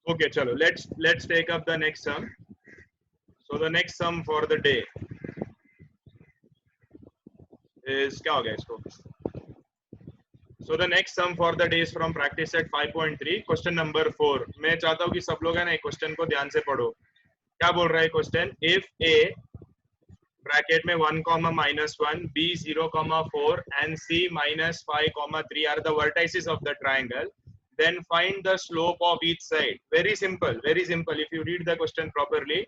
Okay, chalo. Let's take up the next sum. So the next sum for the day is क्या हो गया इसको? So the next sum for the day is from practice set 5.3 question number 4. मैं चाहता हूँ कि सब लोग है ना क्वेश्चन को ध्यान से पढ़ो. क्या बोल रहा है क्वेश्चन? If A ब्रैकेट में 1 comma -1, B 0 comma 4 and C -5 comma 3 are the vertices of the triangle, then find the slope of each side. Very simple, very simple. If you read the question properly,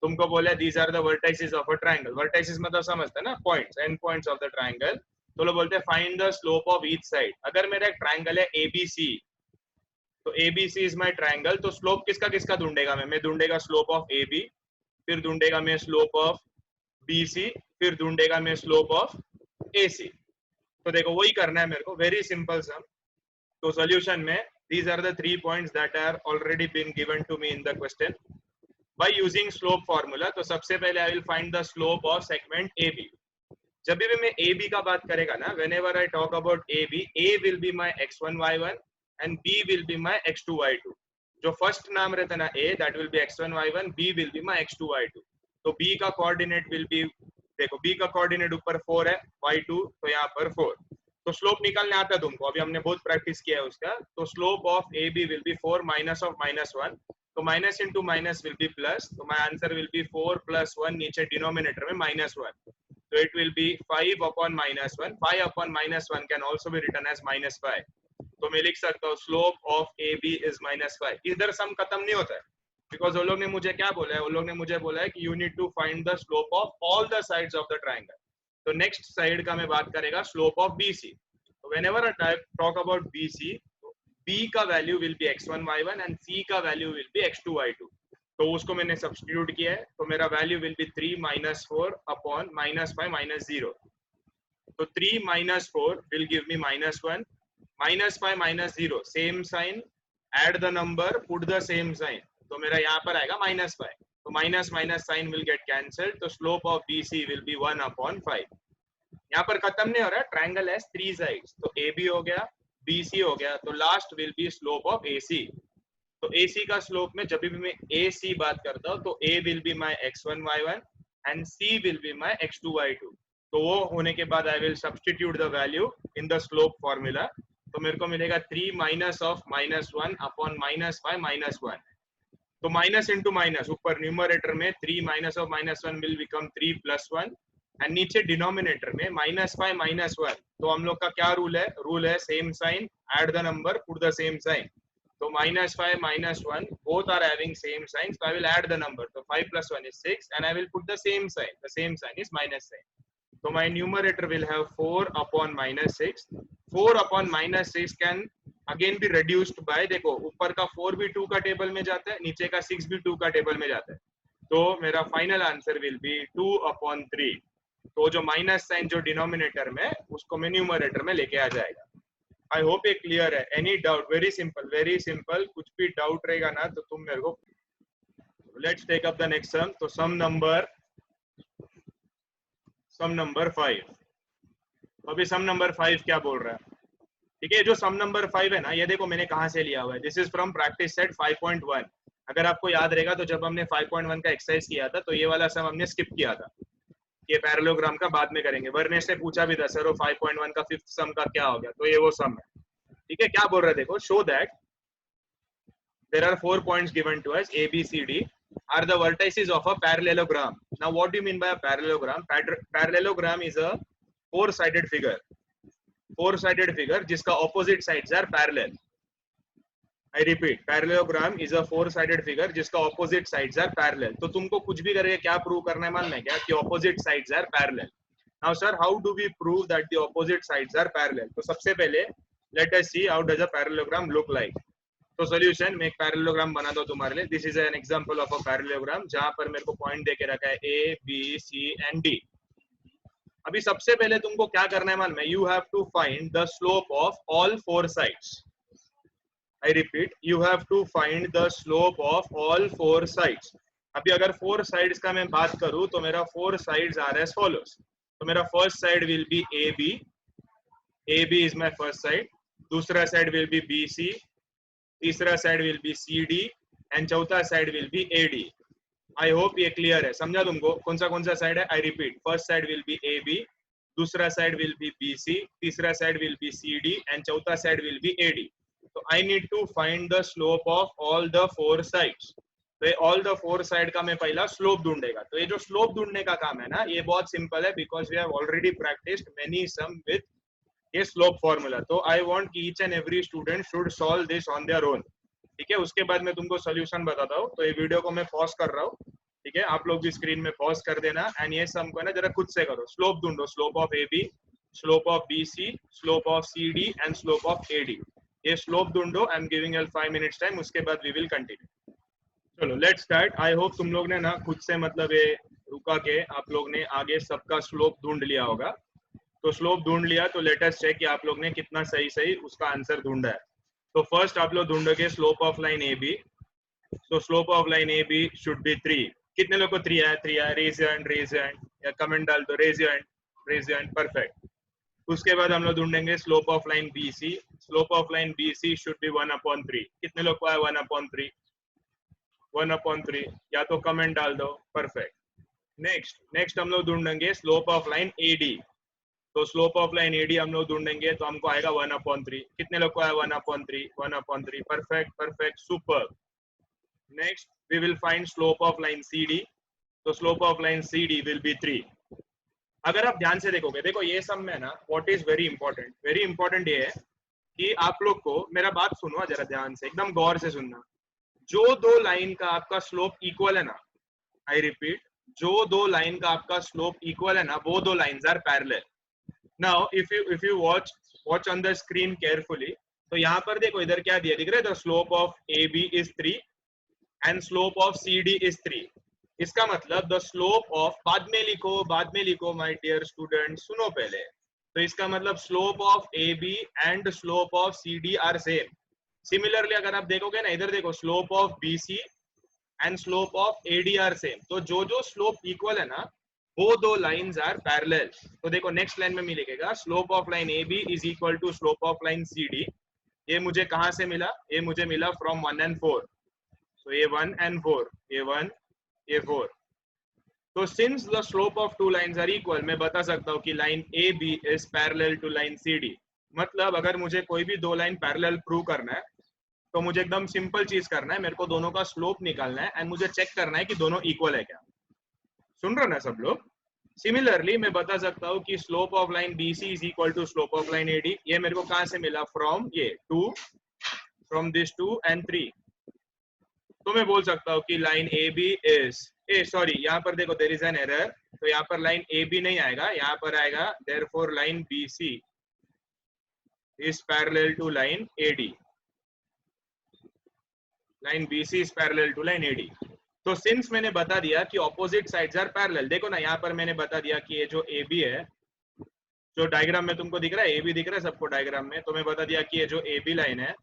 तुमको बोला these are the vertices of a triangle. Vertices मतलब समझते हैं ना, points, end points of the triangle. तो लोग बोलते हैं find the slope of each side. अगर मेरा एक triangle है ABC, तो ABC is my triangle, तो slope किसका किसका ढूंढेगा मैं ढूंढेगा slope of AB, फिर ढूंढेगा मैं slope of BC, फिर ढूंढेगा मैं स्लोप ऑफ AC. तो देखो वही करना है मेरे को, वेरी सिंपल सम. तो सॉल्यूशन में these are the 3 points that are already been given to me in the question by using slope formula. तो सबसे पहले I will find the slope of segment AB. जब भी मैं AB का बात करेगा ना, whenever I talk about AB, A will be my x1 y1 and B will be my x2 y2. जो फर्स्ट नाम रहता है ना A, that will be x1 y1, B will be my x2 y2. तो B का coordinate will be, देखो B का coordinate ऊपर 4 है, y2 तो यहाँ पर 4. तो स्लोप निकालने आता है तुमको, अभी हमने बहुत प्रैक्टिस किया है उसका. तो slope of AB will be 4 minus of -1. तो minus into minus will be plus. तो माय आंसर विल बी 4 + 1, नीचे डिनोमिनेटर में -1. तो it will be 5 upon -1. 5 upon -1 can also be written as -5. तो मैं लिख सकता हूँ स्लोप ऑफ AB इज -5. इधर सम खत्म नहीं होता है, बिकॉज वो लोग ने मुझे क्या बोला है, वो लोग ने मुझे बोला है कि you need to find the slope of all the sides of the triangle. तो नेक्स्ट साइड का मैं बात करेगा स्लोप ऑफ BC. तो whenever I talk about BC, B का value will be x1 y1 and C का value will be x2 y2. तो उसको मैंने सब्स्टिट्यूट किया है, तो मेरा वैल्यू विल बी 3 - 4 अपॉन -5 - 0. तो 3 - 4 will give me -1, -5 - 0 same sign, add the number, put the same sign. तो मेरा यहाँ पर आएगा -5. तो minus minus sign will get cancelled. तो slope of BC will be 1/5. यहाँ पर खत्म नहीं हो रहा है, ट्रायंगल हैज 3 साइड्स. तो AB हो गया, BC हो गया, तो last will be slope of AC. तो AC का स्लोप में जब भी मैं AC बात करता हूँ, तो A will be my x1 y1 and C will be my x2 y2. तो वो होने के बाद I will substitute the value in the slope formula. तो मेरे को मिलेगा 3 माइनस ऑफ -1 अपॉन -5 -1. तो माइनस इंटू माइनस, ऊपर न्यूमरेटर में 3 minus of -1 will become 3 + 1 and नीचे डिनोमिनेटर में -5 -1. तो हम लोग का क्या रूल है same sign, add the number, put the same sign. तो -5 -1 both are having same sign, so I will add the number. So 5 + 1 is 6 and I will put the same sign. The same sign is minus sign. So my numerator will have 4 upon -6. 4 upon -6 can again be reduced by, देखो ऊपर का 4 भी 2 का table में जाता है, नीचे का 6 भी 2 का टेबल में जाता है. तो मेरा फाइनल आंसर विल बी 2/3. तो जो माइनस साइन जो डिनोमिनेटर में, उसको मैं न्यूमरेटर में लेके आ जाएगा. आई होप ये क्लियर है. Any doubt? Very simple. कुछ भी डाउट रहेगा ना तो तुम मेरे को. Let's take up the next sum. तो सम नंबर 5. अभी सम नंबर 5 क्या बोल रहा है? ठीक है, जो सम नंबर 5 है ना, ये देखो मैंने कहां से लिया हुआ है. This is from practice set 5.1. अगर आपको याद रहेगा तो जब हमने 5.1 का एक्सरसाइज किया था, तो ये वाला सम हमने स्किप किया था. ये पैरेललोग्राम का बाद में करेंगे. वर्नेश से पूछा भी था, सर वो 5.1 का 5th सम का क्या हो गया? तो ये वो सम है. ठीक है, क्या बोल रहे? देखो, show that there are 4 points given to us, A, B, C, D are the vertices of a parallelogram. Now what do you mean by a parallelogram? Parallelogram is a four-sided figure जिसका opposite sides are parallel. I repeat, parallelogram is a four-sided figure जिसका opposite sides are parallel. तो तुमको कुछ भी करके क्या prove करना है मालूम है क्या? कि opposite sides are parallel. Now sir, how do we prove that the opposite sides are parallel? तो सबसे पहले let us see how does a parallelogram look like. तो सोल्यूशन में एक पैरेललोग्राम बना दो तुम्हारे लिए. This is an example of a parallelogram जहां पर मेरे को पॉइंट देके रखा है A, B, C and D. अभी सबसे पहले तुमको क्या करना है मालूम है? You have to find the slope of all 4 sides. I repeat, you have to find the slope of all 4 sides. अभी अगर 4 साइड्स का मैं बात करूं तो मेरा 4 साइड्स आर एज फॉलोज. तो मेरा first side will be AB is my first side. दूसरा साइड विल बी BC. तीसरा side will be CD and चौथा side will be AD। I hope ये क्लियर है, समझा तुमको कौन सा साइड है। I repeat, first side will be AB, दूसरा साइड विल बी BC, तीसरा side will be CD and चौथा साइड विल बी AD। तो I need to find the slope of all the 4 sides. तो all the 4 side का मैं पहला slope ढूंढेगा। तो ये जो स्लोप ढूंढने का काम है ना, ये बहुत सिंपल है, because we have already practised many sum with ये स्लोप फॉर्मूला। तो I want each and every student should solve this on their own, ठीक है। उसके बाद मैं तुमको सोल्यूशन बताता हूँ। तो ये वीडियो को मैं पॉज कर रहा हूँ, ठीक है। आप लोग भी स्क्रीन में पॉज कर देना एंड ये सम को ना जरा खुद से करो। स्लोप ढूंढो, slope of AB, slope of BC, slope of CD and slope of AD। ये स्लोप ढूंढो। I am giving you 5 minutes time, उसके बाद वी विल कंटिन्यू। चलो लेट्स स्टार्ट। आई होप तुम लोग ने ना खुद से मतलब ये रुका के आप लोग ने आगे सबका स्लोप ढूंढ लिया होगा। तो स्लोप ढूंढ लिया तो लेट अस चेक कि आप लोग ने कितना सही उसका आंसर ढूंढा है। तो फर्स्ट आप लोग ढूंढोगे slope of line AB। So slope of line AB should be 3। कितने लोग को 3 आया? 3 आया। रेज योर हैंड या कमेंट डाल दो। Raise your hand, perfect. उसके बाद हम लोग ढूंढेंगे slope of line BC। Slope of line BC should be 1/3। कितने लोग को आया 1/3? 1/3 या तो कमेंट डाल दो, परफेक्ट। नेक्स्ट हम लोग ढूंढेंगे स्लोप ऑफ लाइन AD। तो स्लोप ऑफ लाइन AD हम लोग ढूंढेंगे तो हमको आएगा 1/3। कितने लोग को आया 1/3? 1/3, perfect, super. Next, we will find slope of line CD. तो slope of line CD will be 3। अगर आप ध्यान से देखोगे, देखो ये सब में ना what is very important ये है कि आप लोग को मेरा बात सुनो जरा ध्यान से, एकदम गौर से सुनना। जो दो लाइन का आपका स्लोप इक्वल है ना, आई रिपीट, जो दो लाइन का आपका स्लोप इक्वल है ना, वो दो lines are parallel. Now if you watch on the screen carefully, तो यहाँ पर देखो इधर क्या दिया दिख रहा है, the slope of AB is 3 and slope of CD is 3। इसका मतलब द स्लोप ऑफ, बाद में लिखो माय डियर स्टूडेंट, सुनो पहले। तो इसका मतलब slope of AB and slope of CD are same. Similarly अगर आप देखोगे ना, इधर देखो, slope of BC and slope of AD are same. तो जो स्लोप इक्वल है ना, वो दो लाइंस आर पैरेलल। तो देखो नेक्स्ट लाइन में मिलेगा slope of line AB is equal to slope of line CD। ये मुझे कहां से मिला? ये मुझे मिला फ्रॉम 1 and 4। So ये 1 and 4, ये 1, ये 4। तो since the slope of two lines are equal, मैं बता सकता हूँ कि line AB is parallel to line CD। मतलब अगर मुझे कोई भी दो लाइन पैरेलल प्रूव करना है तो मुझे एकदम सिंपल चीज करना है, मेरे को दोनों का स्लोप निकालना है एंड मुझे चेक करना है कि दोनों इक्वल है क्या। सुन रहे ना सब लोग? सिमिलरली मैं बता सकता हूँ कि slope of line BC is equal to slope of line AD। ये मेरे को कहां से मिला? फ्रॉम ये 2, फ्रॉम दिस 2 and 3। तो मैं बोल सकता हूँ कि लाइन AB इज, सॉरी यहाँ पर देखो देयर इज एन एरर। तो यहाँ पर लाइन AB नहीं आएगा, यहाँ पर आएगा therefore line BC is parallel to line AD। Line BC is parallel to line AD। तो सिंस मैंने बता दिया कि ऑपोजिट साइड्स आर पैरेलल, देखो ना यहाँ पर मैंने बता दिया कि ये जो AB है, जो डायग्राम में तुमको दिख रहा है, AB दिख रहा है सबको डायग्राम में, तो मैं बता दिया कि ये जो AB लाइन है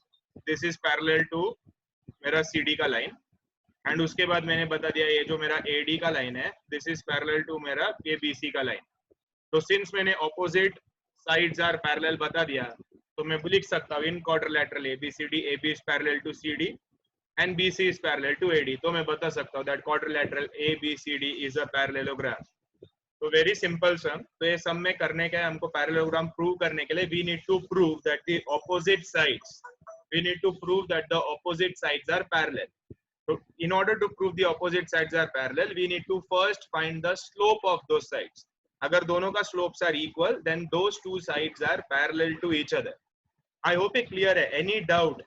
दिस इज पैरेलल टू मेरा CD का लाइन। एंड उसके बाद मैंने बता दिया ये जो मेरा AD का लाइन है दिस इज पैरेलल टू मेरा BC का लाइन। तो सिंस मैंने ऑपोजिट साइड्स आर पैरेलल बता दिया, तो मैं लिख सकता हूँ इन quadrilateral ABCD, AB is parallel to CD and BC is parallel to AD। तो मैं बता सकता हूँ that quadrilateral ABCD is a parallelogram। तो वेरी सिंपल सम। तो ये सम में करने का है हमको पैरेललोग्राम प्रूव करने के लिए we need to prove that the opposite sides, we need to prove that the opposite sides are parallel। So in order to prove the opposite sides are parallel, we need to first find the slope of those sides। अगर दोनों का slopes are equal, then those two sides are parallel to each other। I hope it clear है। Any doubt?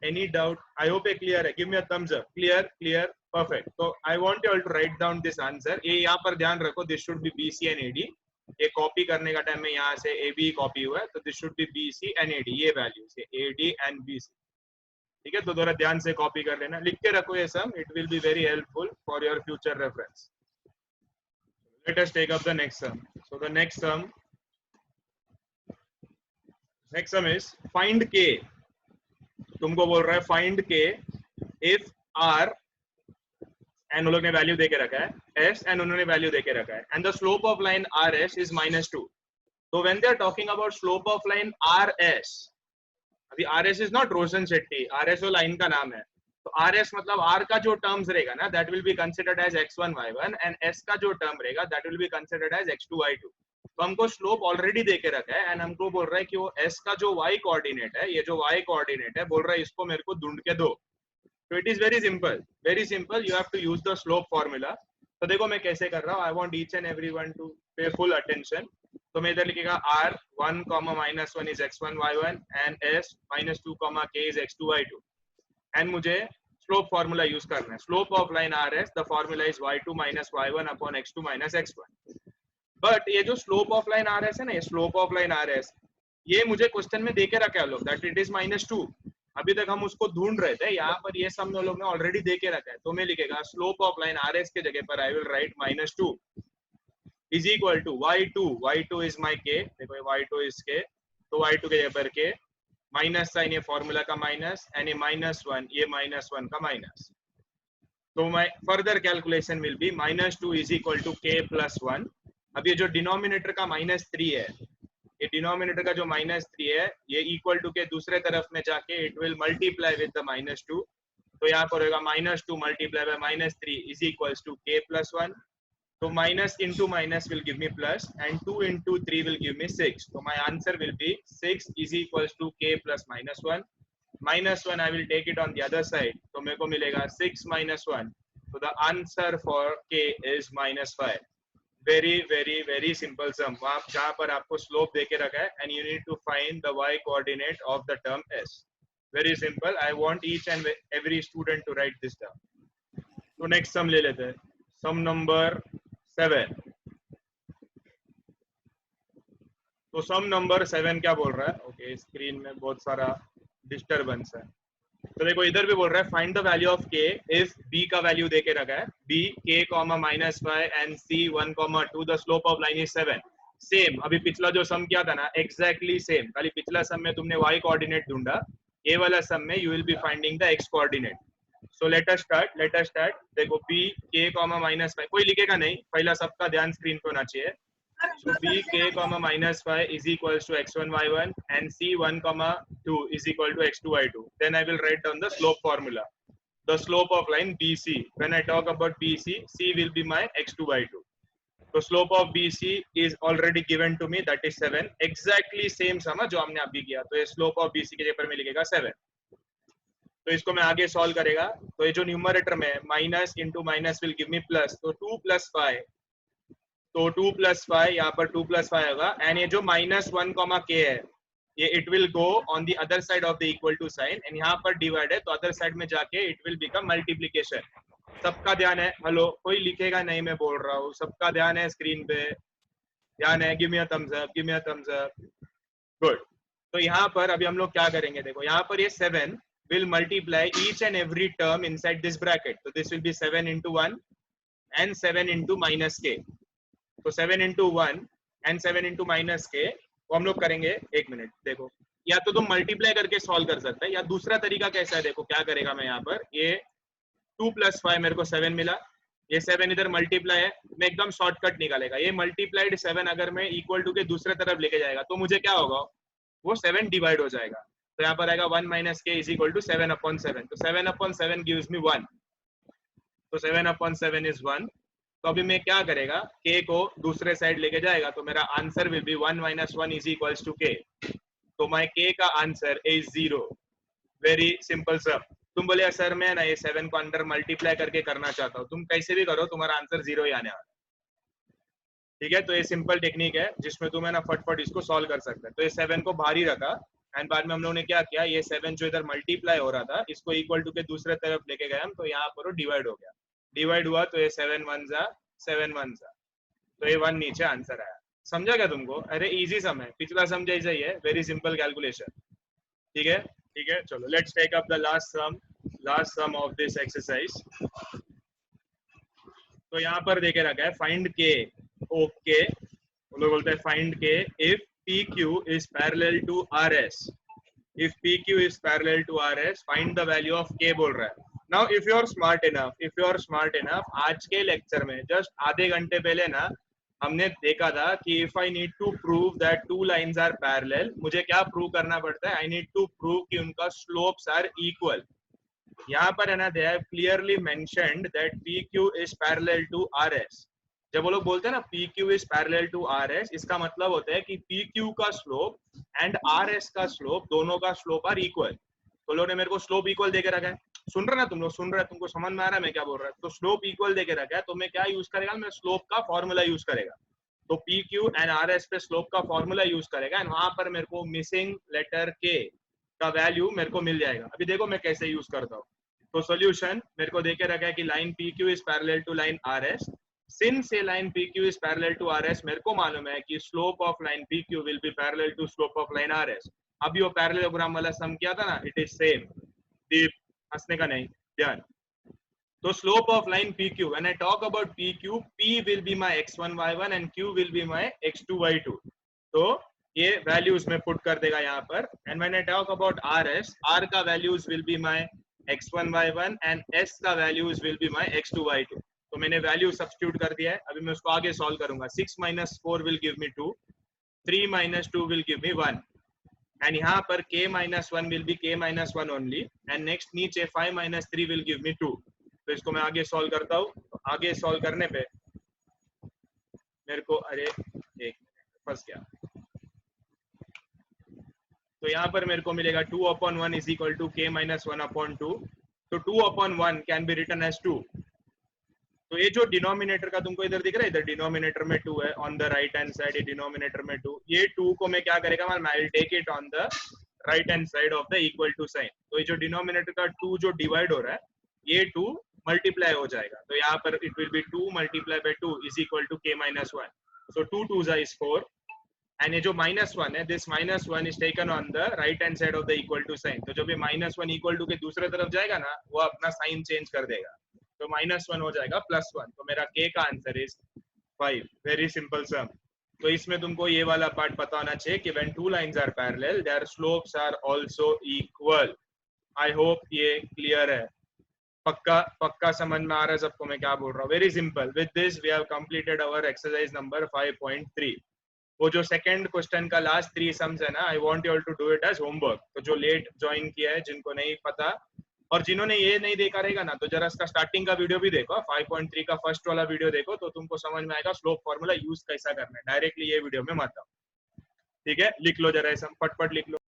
I hope it clear है। Give me a thumbs up। Clear, perfect। So I want you all to write down this answer। ये यहाँ पर ध्यान रखो, this should be BC and AD। ये copy करने का टाइम में यहाँ से AB कॉपी हुआ है, तो this should be BC and AD। ये वैल्यूज है AD and BC, ठीक है। तो थोड़ा ध्यान से कॉपी कर लेना, लिख के रखो ये sum. It will be very helpful for your future reference. Let us take up the next sum. So the next sum is find K। तुमको बोल रहा है find K if R, and उन लोग ने वैल्यू देके रखा है S, एंड उन्होंने वैल्यू देके रखा है, and the slope of line RS is -2। तो when they are talking about slope of line RS, अभी RS is not Roshan Shetty, RS वो लाइन का नाम है। तो आर एस मतलब आर का जो टर्म्स रहेगा ना that will be considered as x1 y1 and S का जो टर्म रहेगा that will be considered as x2 y2। तो हमको स्लोप ऑलरेडी दे के रखा है एंड हमको बोल रहा है कि वो एस का जो y कोऑर्डिनेट है, ये जो y कोऑर्डिनेट है, बोल रहा है इसको मेरे को ढूंढ के दो। तो it is very simple, you have to use the slope formula. तो देखो मैं कैसे कर रहा हूँ, I want each and everyone to pay full attention. तो मैं इधर लिखेगा r1, -1 is x1 y1 and s -2, k is x2 y2 एंड मुझे स्लोप फॉर्मूला यूज करना है। Slope of line R S, the formula is y2 - y1 upon x2 - x1। But ये जो slope of line R S है ना, ये slope of line R S, ये मुझे क्वेश्चन में देके रखा है लोग दैट इट इज -2। अभी तक हम उसको ढूंढ रहे थे, यहाँ पर ये सब लोग ने ऑलरेडी देके रखा है। तो मैं लिखेगा slope of line R S के जगह पर I will write -2 is equal to y2 is my k, देखो y2 इज k, तो y2 के जगह पर k, माइनस साइन ये फॉर्मूला का माइनस एंड ये -1, ये -1 का माइनस। तो my further calculation will be -2 is equal to k + 1। अब ये जो डिनोमिनेटर का -3 है, ये डिनोमिनेटर का जो -3 है, ये इक्वल टू के दूसरे तरफ में जाके it will multiply with the -2। तो यहाँ पर होगा -2 multiply by -3 is equals to k + 1। तो minus into minus will give me plus and 2 into 3 will give me 6. So my answer will be 6 is equals to k plus -1. -1 I will take it on the other side. तो मेरे को मिलेगा 6 - 1. So the answer for k is -5. Very simple sum. वहाँ जहाँ पर आपको slope देके रखा है and you need to find the y coordinate of the term s. Very simple. I want each and every student to write this down. तो next sum ले लेते हैं. Sum number 7। तो सम नंबर 7 क्या बोल रहा है? ओके, स्क्रीन में बहुत सारा डिस्टरबेंस है। तो देखो इधर भी बोल रहा है find the value of k if b का वैल्यू देके रखा है, b k, -5 and c 1, 2, the slope of line is 7। Same अभी पिछला जो सम किया था ना, एग्जैक्टली सेम, खाली पिछला सम में तुमने y कोऑर्डिनेट ढूंढा, ये वाला सम में you will be finding the x coordinate. So let us start. देखो b k, -5, कोई लिखेगा नहीं, पहला सबका ध्यान स्क्रीन पे होना चाहिए। So b k, -5 is equals to x1 y1 and c 1, 2 is equal to x2 y2. Then I will write down the slope formula. The slope of line BC. When I talk about BC, c will be my x2 y2. So slope of BC is already given to me, that is 7. Exactly same sum जो हमने अभी किया। तो ये slope of BC के ऊपर में लिखेगा 7। तो इसको मैं आगे सॉल्व करेगा, तो ये जो न्यूमरेटर में minus into minus will give me plus, तो 2 + 5, तो 2 + 5 यहाँ पर 2 + 5 होगा एंड ये जो -1, k है, ये it will go on the other side of the equal to sign and यहाँ पर डिवाइड है, तो अदर साइड में जाके इट विल बिकम मल्टीप्लीकेशन। सबका ध्यान है? हेलो, कोई लिखेगा नहीं, मैं बोल रहा हूँ, सबका ध्यान है, स्क्रीन पे ध्यान है? Give me a thumbs up, good. तो यहाँ पर अभी हम लोग क्या करेंगे, देखो यहाँ पर ये 7 will multiply each and every term inside this bracket. So this will be 7 into 1 and 7 into -k. So 7 into 1 and 7 into -k वो हम लोग करेंगे। एक मिनट, देखो या तो तुम मल्टीप्लाई करके सॉल्व कर सकते हैं, या दूसरा तरीका कैसा है, देखो क्या करेगा मैं यहाँ पर, ये 2 + 5 मेरे को 7 मिला, ये 7 इधर मल्टीप्लाई है, मैं एकदम शॉर्टकट निकालेगा। ये मल्टीप्लाइड 7 अगर मैं इक्वल टू के दूसरे तरफ लेके जाएगा तो मुझे क्या होगा, वो 7 डिवाइड हो जाएगा। तो यहाँ पर आएगा 1 - k इज इक्वल टू 7/7। तो 7/7 गिव्स मी 1। तो 7/7 इज 1। तो अभी मैं क्या करेगा, k को दूसरे साइड लेके जाएगा, तो मेरा answer will be 1 - 1 is equals to k। तो माय k का answer is 0। Very simple sum. तुम बोले सर मैं ना ये 7 को अंदर मल्टीप्लाई करके करना चाहता हूँ, तुम कैसे भी करो, तुम्हारा आंसर 0 ही आने वाला। ठीक है, तो ये सिंपल टेक्निक है जिसमें तुम है ना फटफट इसको सॉल्व कर सकते हैं। तो ये 7 को बाहर ही रखा एंड बाद में हम लोगों ने क्या किया, ये 7 जो इधर मल्टीप्लाई हो रहा था, इसको इक्वल टू के दूसरे तरफ लेके गए हम, तो यहाँ पर वो डिवाइड हो गया। डिवाइड हुआ तो ये 7 1 जा 7 1 जा, तो ये 1 नीचे आंसर आया। समझा क्या तुमको? अरे इजी सम है, पिछला सम जैसा ही है, वेरी सिंपल कैलकुलेशन। ठीक है, चलो let's take up the last sum of this exercise. तो यहाँ पर देखे रखा है फाइंड के। ओके, वो लोग बोलते हैं फाइंड के if PQ is parallel to RS. If PQ is parallel to RS, find the value of K बोल रहा है। Now if you are smart enough, आज के लेक्चर में जस्ट आधे घंटे पहले ना हमने देखा था कि if I need to prove that two lines are parallel, मुझे क्या प्रूव करना पड़ता है? I need to prove कि उनका slopes are equal. यहाँ पर है ना, they have clearly mentioned that P Q is parallel to R S. जब वो लोग बोलते हैं ना P Q is parallel to R S, इसका मतलब होता है कि पी क्यू का स्लोप एंड आर एस का स्लोप, दोनों का स्लोप आर इक्वल। तो लोगों ने मेरे को स्लोप इक्वल देके रखा है, सुन रहे ना तुम लोग, सुन रहे, तुमको समझ में आ रहा है मैं क्या बोल रहा हूँ? तो स्लोप इक्वल देके रखा है, तो मैं क्या यूज करेगा, मैं स्लोप का फॉर्मूला यूज करेगा। तो P Q and R S पे स्लोप का फॉर्मूला यूज करेगा, एंड वहां पर मेरे को मिसिंग लेटर के का वैल्यू मेरे को मिल जाएगा। अभी देखो मैं कैसे यूज करता हूँ। तो सॉल्यूशन मेरे को देके रखा है कि line P Q is parallel to line R S. Since a line P Q is parallel to R S, मेरे को मालूम है कि slope of line P Q will be parallel to slope of line R S. अभी वो parallelogram वाला सम किया था ना, इट इज सेम। डीप हंसने का नहीं, ध्यान। तो slope of line PQ, when I talk about PQ, P will be my x1 y1 and Q will be my x2 y2। तो ये वैल्यूज में पुट कर देगा यहाँ पर। And when I talk about RS, R का values will be my x1 y1 and S का values will be my x2 y2। तो मैंने वैल्यू सब्स्टिट्यूट कर दिया है, अभी मैं उसको आगे सॉल्व करूंगा। 6 minus 4 will give me 2, 3 minus 2 will give me 1, and यहाँ पर k minus 1 will be k minus 1 only, and next नीचे 5 minus 3 will give me 2। तो इसको मैं आगे सॉल्व करता हूँ। तो आगे सॉल्व करने पे मेरे को, अरे एक मिनट फंस गया। तो यहाँ पर मेरे को मिलेगा 2/1 is equal to k minus 1/2। तो 2/1 कैन बी रिटन एज 2। तो ये जो डिनोमिनेटर का तुमको इधर दिख रहा है, इधर डिनोमिनेटर में 2 है, on the right hand side ये डिनोमिनेटर में 2। ये 2 को मैं क्या करेगा, मैं I will take it on the right hand side of the equal to sign. तो ये जो डिनोमिनेटर का 2 जो डिवाइड हो रहा है, ये 2 मल्टीप्लाई हो जाएगा। तो यहाँ पर it will be 2 multiply by 2 is equal to k minus 1। So 2 2s is 4, and ये जो -1 है, this -1 is taken on the right hand side of the equal to sign. तो जब ये -1 इक्वल टू के दूसरे तरफ जाएगा ना, वो अपना साइन चेंज कर देगा, तो -1 हो जाएगा +1। तो मेरा k का आंसर इज 5। वेरी सिंपल सम। तो इसमें तुमको ये वाला पार्ट पता होना चाहिए कि when two lines are parallel their slopes are also equal. I hope ये क्लियर है, पक्का समझ में आ रहा है सबको मैं क्या बोल रहा हूँ। Very simple. With this we have completed our exercise number 5.3। वो जो सेकंड क्वेश्चन का लास्ट 3 सम्स है ना, I want you all to do it as homework. तो जो लेट ज्वाइन किया है, जिनको नहीं पता और जिन्होंने ये नहीं देखा रहेगा ना, तो जरा इसका स्टार्टिंग का वीडियो भी देखो, 5.3 का फर्स्ट वाला वीडियो देखो, तो तुमको समझ में आएगा स्लोप फॉर्मूला यूज कैसा करना है। डायरेक्टली ये वीडियो में मत आओ, ठीक है? लिख लो जरा, फटफट लिख लो।